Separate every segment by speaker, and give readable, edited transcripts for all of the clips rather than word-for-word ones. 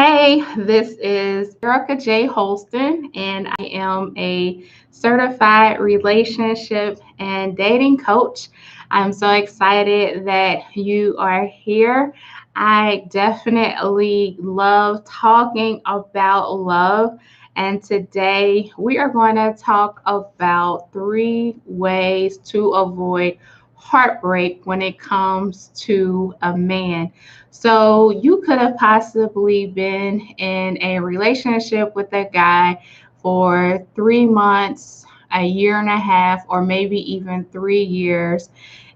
Speaker 1: Hey, this is Erica J. Holston, and I am a certified relationship and dating coach. I'm so excited that you are here. I definitely love talking about love, and today we are going to talk about three ways to avoid heartbreak when it comes to a man. So you could have possibly been in a relationship with that guy for 3 months, a year and a half, or maybe even 3 years.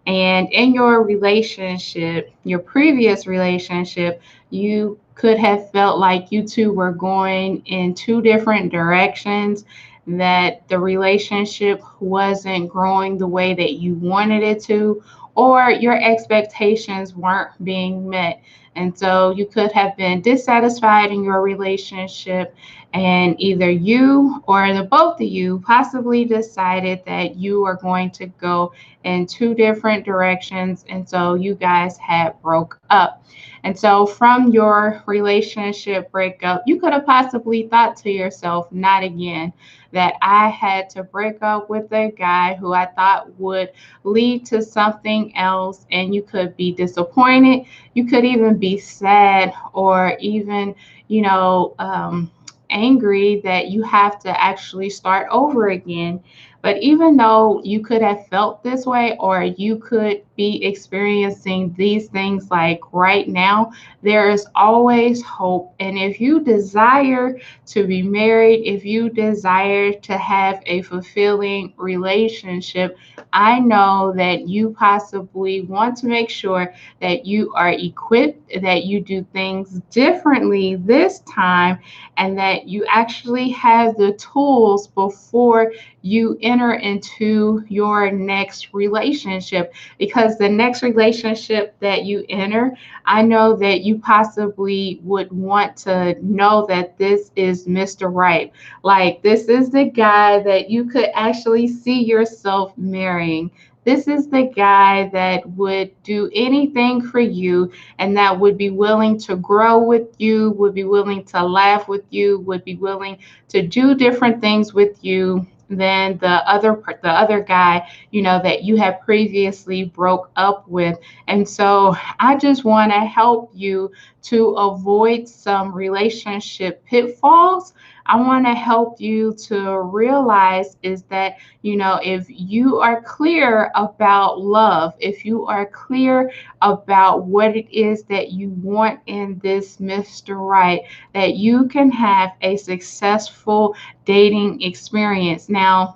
Speaker 1: And in your relationship, your previous relationship, you could have felt like you two were going in two different directions, that the relationship wasn't growing the way that you wanted it to, or your expectations weren't being met. And so you could have been dissatisfied in your relationship, and either you or the both of you possibly decided that you are going to go in two different directions. And so you guys had broke up. And so from your relationship breakup, you could have possibly thought to yourself, not again, that I had to break up with a guy who I thought would lead to something else. And you could be disappointed. You could even be sad, or even, you know, angry that you have to actually start over again. But even though you could have felt this way, or you could be experiencing these things like right now, there is always hope. And if you desire to be married, if you desire to have a fulfilling relationship, I know that you possibly want to make sure that you are equipped, that you do things differently this time, and that you actually have the tools before you enter into your next relationship. Because the next relationship that you enter, I know that you possibly would want to know that this is Mr. Right. Like, this is the guy that you could actually see yourself marrying. This is the guy that would do anything for you, and that would be willing to grow with you, would be willing to laugh with you, would be willing to do different things with you than the other guy, that you had previously broke up with. And so I just want to help you to avoid some relationship pitfalls. I want to help you to realize is that, if you are clear about love, if you are clear about what it is that you want in this Mr. Right, that you can have a successful dating experience. Now,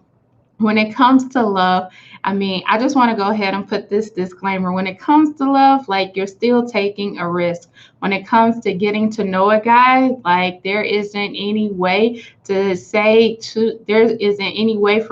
Speaker 1: when it comes to love, I mean, I just want to go ahead and put this disclaimer. When it comes to love, like, you're still taking a risk. When it comes to getting to know a guy, like, there isn't any way for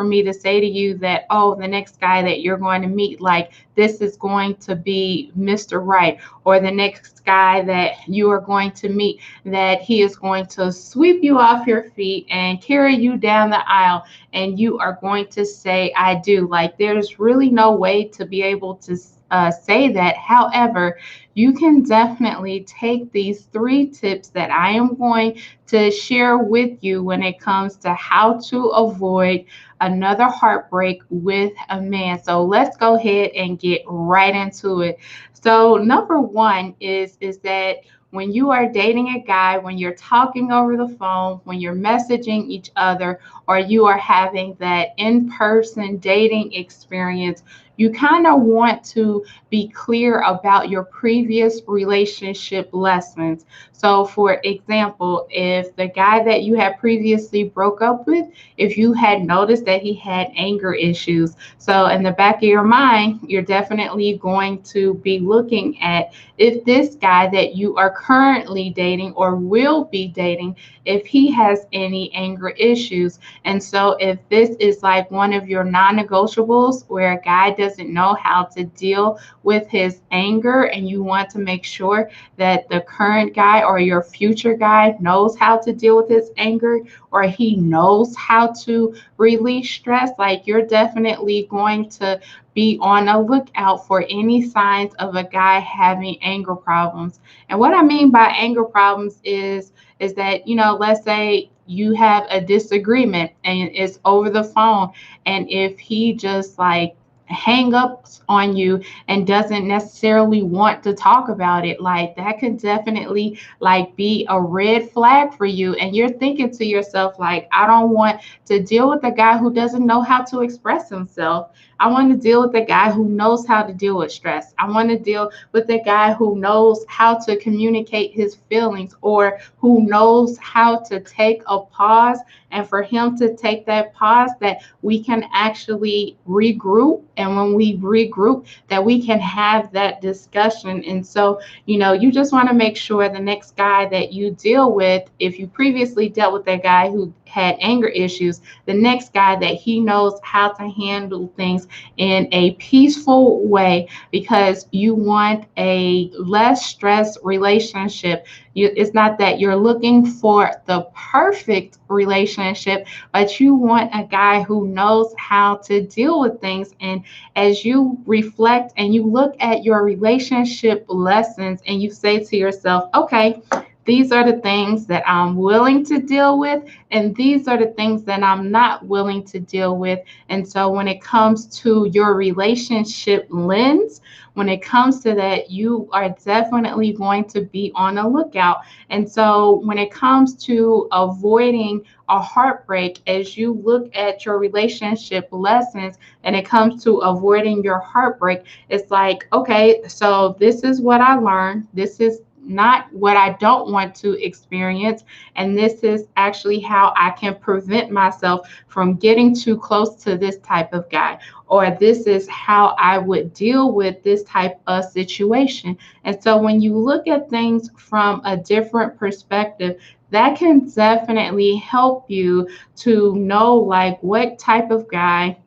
Speaker 1: me to say to you that, oh, the next guy that you're going to meet, like, this is going to be Mr. Right, or the next guy that you are going to meet, that he is going to sweep you off your feet and carry you down the aisle, and you are going to say, I do. Like, there's really no way to be able to say that. However, you can definitely take these three tips that I am going to share with you when it comes to how to avoid another heartbreak with a man. So let's go ahead and get right into it. So number one is that when you are dating a guy, when you're talking over the phone, when you're messaging each other, or you are having that in-person dating experience, you kind of want to be clear about your previous relationship lessons. So, for example, if the guy that you had previously broke up with, if you had noticed that he had anger issues, so in the back of your mind, you're definitely going to be looking at if this guy that you are currently dating or will be dating, if he has any anger issues. And so if this is like one of your non-negotiables, where a guy doesn't know how to deal with his anger, and you want to make sure that the current guy or your future guy knows how to deal with his anger, or he knows how to release stress, like you're definitely going to be on the lookout for any signs of a guy having anger problems. And what I mean by anger problems is that, let's say you have a disagreement and it's over the phone, and if he just like hang up on you and doesn't necessarily want to talk about it, like that could definitely like be a red flag for you, and you're thinking to yourself like, I don't want to deal with a guy who doesn't know how to express himself. I want to deal with a guy who knows how to deal with stress. I want to deal with a guy who knows how to communicate his feelings, or who knows how to take a pause, and for him to take that pause, that we can actually regroup, and when we regroup, that we can have that discussion. And so, you just want to make sure the next guy that you deal with, if you previously dealt with a guy who had anger issues, the next guy that he knows how to handle things in a peaceful way, because you want a less stressed relationship. It's not that you're looking for the perfect relationship, but you want a guy who knows how to deal with things. And as you reflect and you look at your relationship lessons, and you say to yourself, okay, these are the things that I'm willing to deal with, and these are the things that I'm not willing to deal with. And so when it comes to your relationship lens, when it comes to that, you are definitely going to be on the lookout. And so when it comes to avoiding a heartbreak, as you look at your relationship lessons and it comes to avoiding your heartbreak, it's like, okay, so this is what I learned. This is not what I don't want to experience. And this is actually how I can prevent myself from getting too close to this type of guy. Or this is how I would deal with this type of situation. And so when you look at things from a different perspective, that can definitely help you to know like what type of guy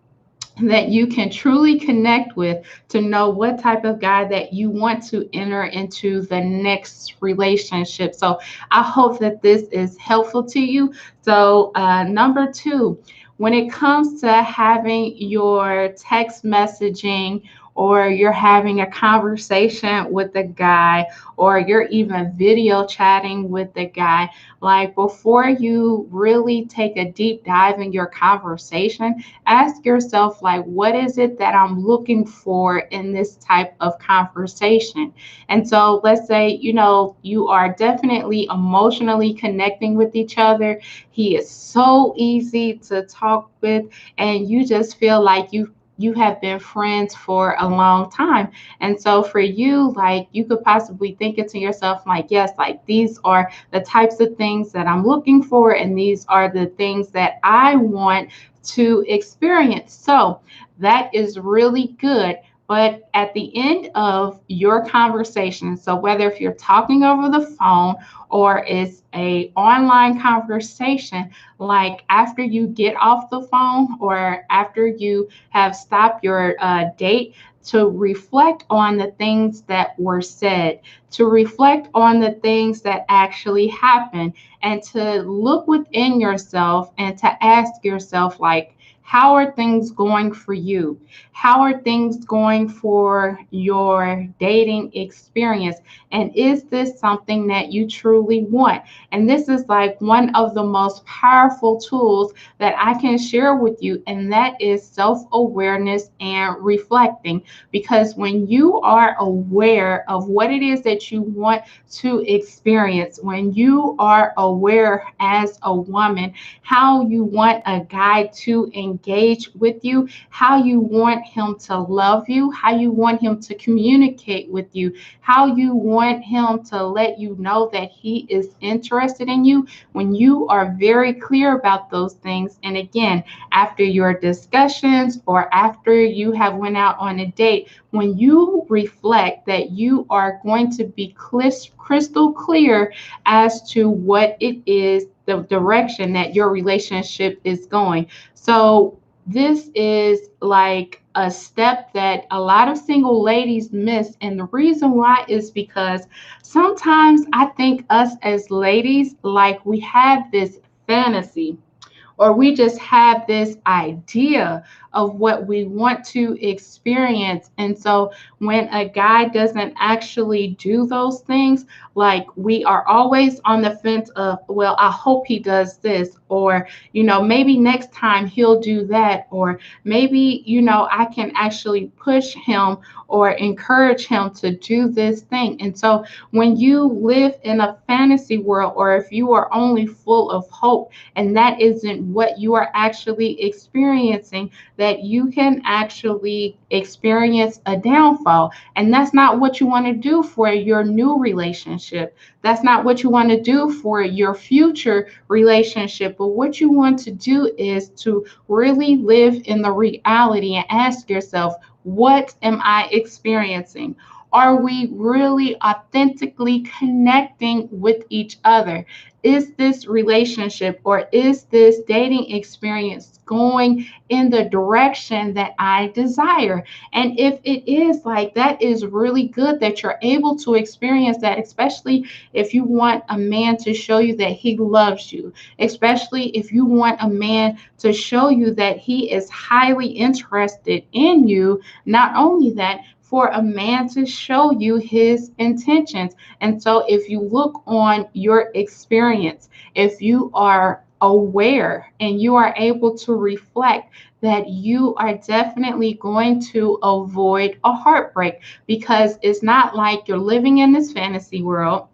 Speaker 1: that you can truly connect with, to know what type of guy that you want to enter into the next relationship. So I hope that this is helpful to you. So number two, when it comes to having your text messaging, or you're having a conversation with a guy, or you're even video chatting with the guy, like before you really take a deep dive in your conversation, ask yourself like, what is it that I'm looking for in this type of conversation? And so let's say, you are definitely emotionally connecting with each other. He is so easy to talk with, and you just feel like you have been friends for a long time. And so for you, like you could possibly think it to yourself, like, yes, like these are the types of things that I'm looking for, and these are the things that I want to experience. So that is really good. But at the end of your conversation, so whether if you're talking over the phone or it's a online conversation, like after you get off the phone or after you have stopped your date, to reflect on the things that were said, to reflect on the things that actually happened, and to look within yourself and to ask yourself, like, how are things going for you? How are things going for your dating experience? And is this something that you truly want? And this is like one of the most powerful tools that I can share with you, and that is self-awareness and reflecting. Because when you are aware of what it is that you want to experience, when you are aware as a woman how you want a guy to engage with you, how you want him to love you, how you want him to communicate with you, how you want him to let you know that he is interested in you, when you are very clear about those things, and again, after your discussions or after you have went out on a date, when you reflect that you are going to be crystal clear as to what it is, the direction that your relationship is going. So this is like a step that a lot of single ladies miss. And the reason why is because sometimes I think us as ladies, like we have this fantasy or we just have this idea of what we want to experience. And so when a guy doesn't actually do those things, like we are always on the fence of, well, I hope he does this, or, maybe next time he'll do that, or maybe, I can actually push him or encourage him to do this thing. And so when you live in a fantasy world, or if you are only full of hope, and that isn't what you are actually experiencing, that you can actually experience a downfall. And that's not what you want to do for your new relationship. That's not what you want to do for your future relationship. But what you want to do is to really live in the reality and ask yourself, what am I experiencing? Are we really authentically connecting with each other? Is this relationship or is this dating experience going in the direction that I desire? And if it is, like, that is really good that you're able to experience that, especially if you want a man to show you that he loves you, especially if you want a man to show you that he is highly interested in you. Not only that, for a man to show you his intentions. And so, if you look on your experience, if you are aware and you are able to reflect, that you are definitely going to avoid a heartbreak, because it's not like you're living in this fantasy world.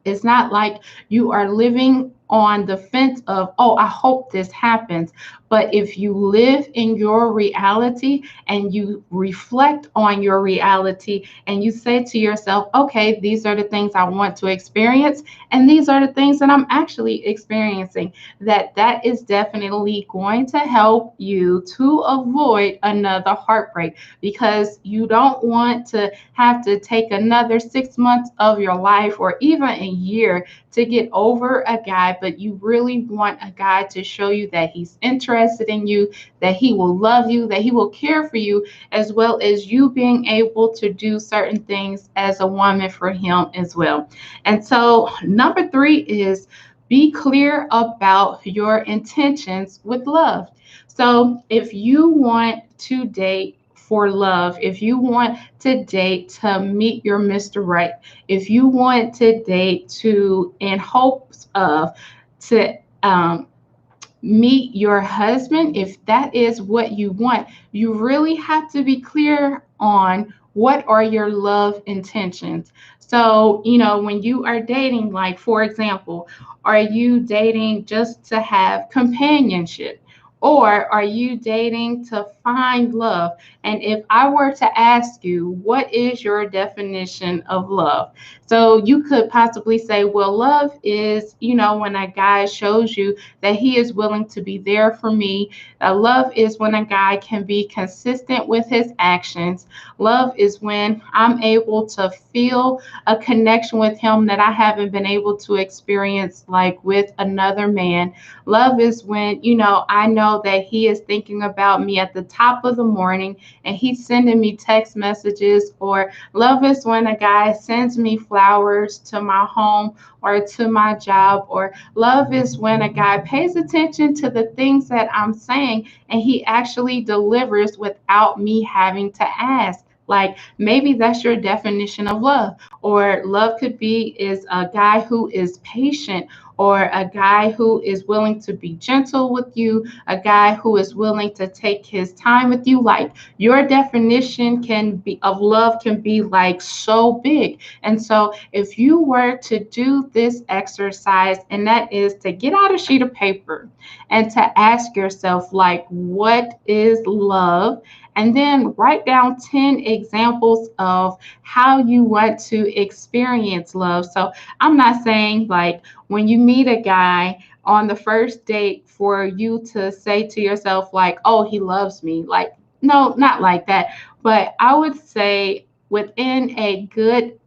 Speaker 1: It's not like you are living on the fence of, oh, I hope this happens. But if you live in your reality and you reflect on your reality and you say to yourself, okay, these are the things I want to experience, and these are the things that I'm actually experiencing, that is definitely going to help you to avoid another heartbreak, because you don't want to have to take another 6 months of your life or even a year to get over a guy, but you really want a guy to show you that he's interested in you, that he will love you, that he will care for you, as well as you being able to do certain things as a woman for him as well. And so, number three is be clear about your intentions with love. So, if you want to date for love, if you want to date to meet your Mr. Right, if you want to date to in hopes of to meet your husband, if that is what you want, you really have to be clear on what are your love intentions. So, when you are dating, like, for example, are you dating just to have companionship? Or are you dating to find love? And if I were to ask you, what is your definition of love? So you could possibly say, well, love is, when a guy shows you that he is willing to be there for me. Love is when a guy can be consistent with his actions. Love is when I'm able to feel a connection with him that I haven't been able to experience, like with another man. Love is when, I know that he is thinking about me at the top of the morning and he's sending me text messages. Or love is when a guy sends me flowers to my home or to my job. Or love is when a guy pays attention to the things that I'm saying and he actually delivers without me having to ask. Like, maybe that's your definition of love. Or love could be is a guy who is patient, or a guy who is willing to be gentle with you, a guy who is willing to take his time with you. Like, your definition can be of love can be like so big. And so if you were to do this exercise, and that is to get out a sheet of paper and to ask yourself, like, what is love? And then write down 10 examples of how you want to experience love. So I'm not saying, like, when you meet a guy on the first date, for you to say to yourself, like, oh, he loves me. Like, no, not like that. But I would say within a good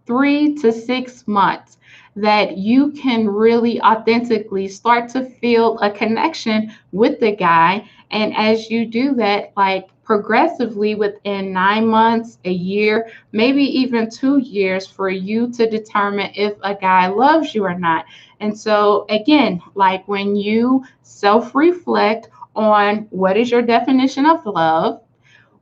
Speaker 1: 3 to 6 months, that you can really authentically start to feel a connection with the guy. And as you do that, like progressively within 9 months, a year, maybe even 2 years, for you to determine if a guy loves you or not. And so, again, like when you self reflect on what is your definition of love,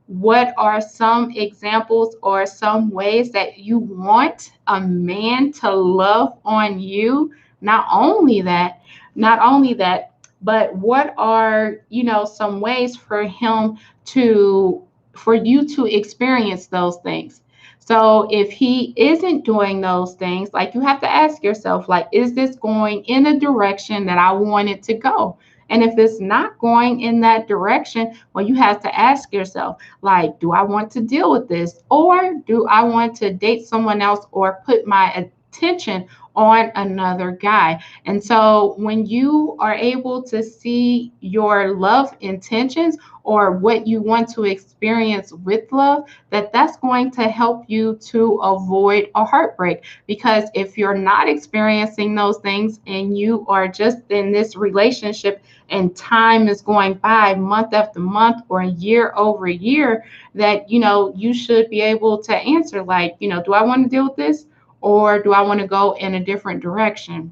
Speaker 1: what are some examples or some ways that you want a man to love on you? Not only that, not only that, but what are, some ways for him to, for you to experience those things? So if he isn't doing those things, like you have to ask yourself, like, is this going in a direction that I want it to go? And if it's not going in that direction, well, you have to ask yourself, like, do I want to deal with this? Or do I want to date someone else or put my attention on another guy? And so when you are able to see your love intentions or what you want to experience with love, that's going to help you to avoid a heartbreak. Because if you're not experiencing those things and you are just in this relationship and time is going by month after month or year over year, that you should be able to answer, like, do I want to deal with this, or do I want to go in a different direction?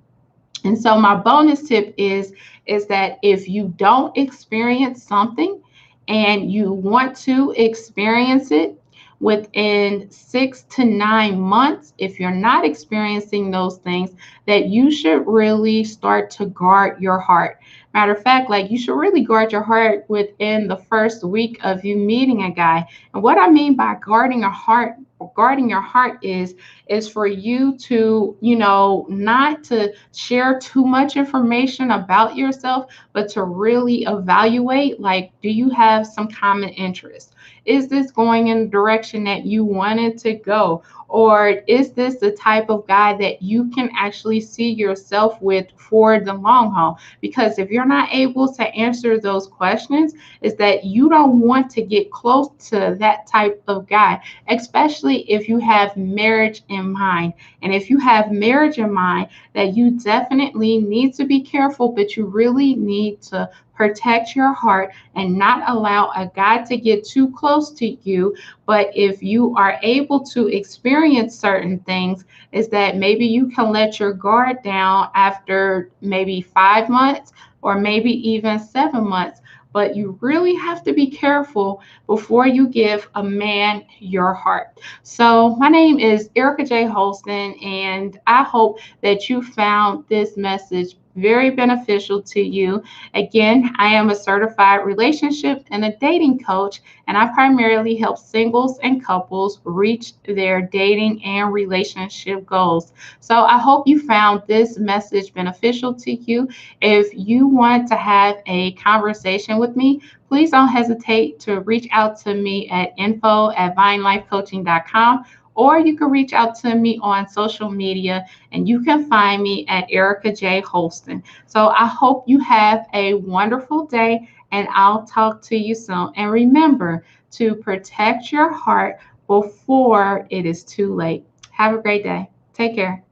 Speaker 1: And so my bonus tip is that if you don't experience something and you want to experience it within 6 to 9 months, if you're not experiencing those things, that you should really start to guard your heart. Matter of fact, like, you should really guard your heart within the first week of you meeting a guy. And what I mean by guarding your heart is for you to, not to share too much information about yourself, but to really evaluate, like, do you have some common interest? Is this going in the direction that you wanted to go? Or is this the type of guy that you can actually see yourself with for the long haul? Because if you're not able to answer those questions, is that you don't want to get close to that type of guy, especially if you have marriage in mind. And if you have marriage in mind, that you definitely need to be careful, but you really need to protect your heart and not allow a guy to get too close to you. But if you are able to experience certain things, is that maybe you can let your guard down after maybe 5 months or maybe even 7 months. But you really have to be careful before you give a man your heart. So, my name is Erica J. Holston, and I hope that you found this message very beneficial to you. Again, I am a certified relationship and a dating coach, and I primarily help singles and couples reach their dating and relationship goals. So, I hope you found this message beneficial to you. If you want to have a conversation with me, please don't hesitate to reach out to me at info@vinelifecoaching.com, or you can reach out to me on social media and you can find me at Erica J. Holston. So I hope you have a wonderful day, and I'll talk to you soon. And remember to protect your heart before it is too late. Have a great day. Take care.